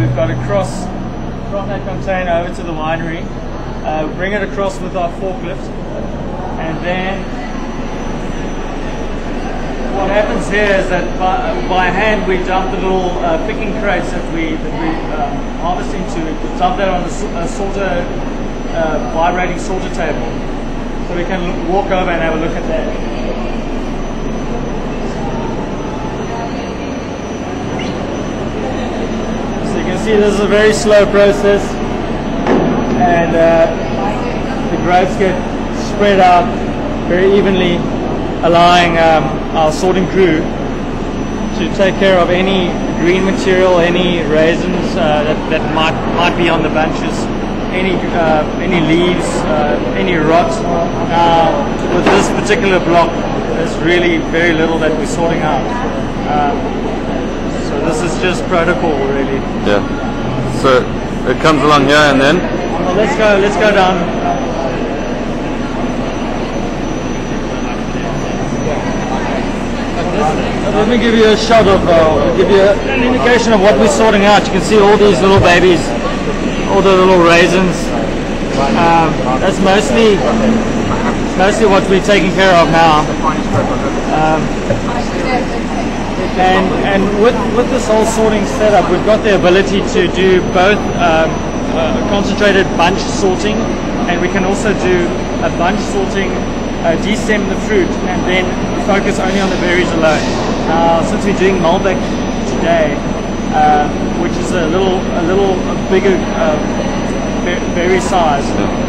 we've got to cross from that container over to the winery, bring it across with our forklift, and then what happens here is that by hand we dump the little picking crates that we harvest into. We dump that on a sorter, vibrating sorter table, so we can walk over and have a look at that. So you can see this is a very slow process, and the grapes get spread out very evenly, allowing our sorting crew to take care of any green material, any raisins that might be on the bunches, any leaves, any rot. With this particular block, there's really very little that we're sorting out. So this is just protocol, really. Yeah. So it comes along here, and then well, let's go down. Let me give you a shot of, give you an indication of what we're sorting out. You can see all these little babies, all the little raisins. That's mostly what we're taking care of now. And with this whole sorting setup, we've got the ability to do both concentrated bunch sorting, and we can also do a bunch sorting, destem the fruit, and then focus only on the berries alone. Now, since we're doing Malbec today, which is a little bigger berry size,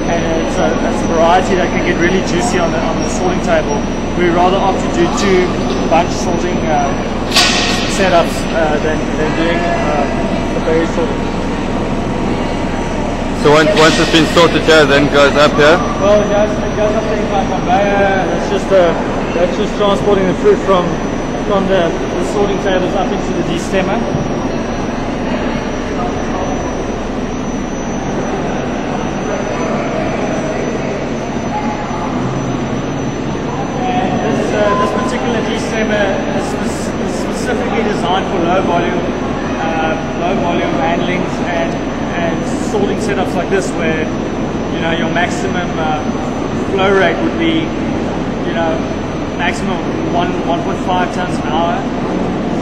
and it's a variety that can get really juicy on the sorting table, we rather opt to do two bunch sorting setups than doing the berry sorting. so once it's been sorted here, then goes up here. Well, it goes up the incline conveyor. That's just transporting the fruit from the sorting tables up into the destemmer. And this particular destemmer is specifically designed for low volume handlings and sorting setups like this, where your maximum flow rate would be maximum 1.5 tons an hour.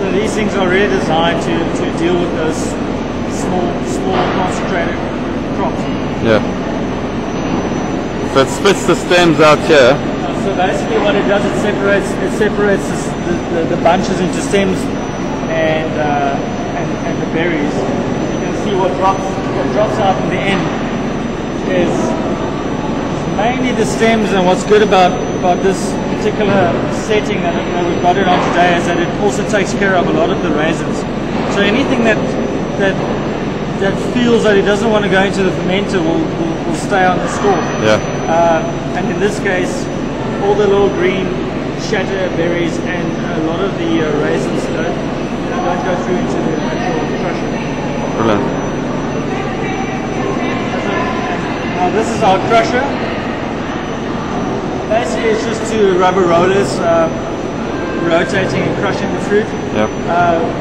So these things are really designed to deal with those small concentrated crops. Yeah. So it splits the stems out here. So basically what it does, it separates the bunches into stems and the berries. You can see what drops out in the end is mainly the stems. And what's good about this particular setting that we've got it on today is that it also takes care of a lot of the raisins. So anything that feels that it doesn't want to go into the fermenter will stay on the stalk. Yeah. And in this case, all the little green shatter berries and a lot of the raisins don't go through into the actual crusher. Brilliant. Now this is our crusher. Basically, it's just two rubber rollers rotating and crushing the fruit. Yep.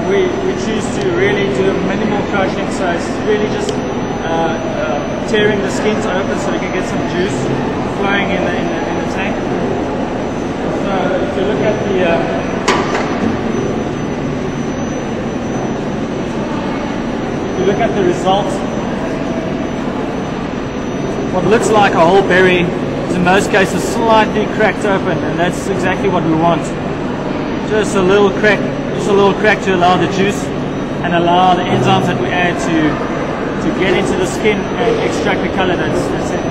We choose to really do minimal crushing, so it's really just tearing the skins open so we can get some juice flowing in the tank. So if you look at the results, what looks like a whole berry is in most cases slightly cracked open, and that's exactly what we want. Just a little crack to allow the juice and allow the enzymes that we add to get into the skin and extract the color that's in it.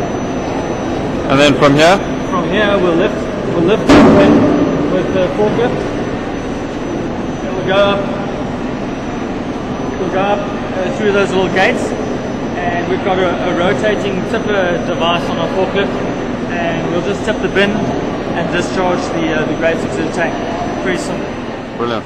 And then from here? From here we'll lift the bin with the forklift. And we'll go up through those little gates, and we've got a rotating tipper device on our forklift, and we'll just tip the bin and discharge the grapes into the tank. Pretty simple. Brilliant.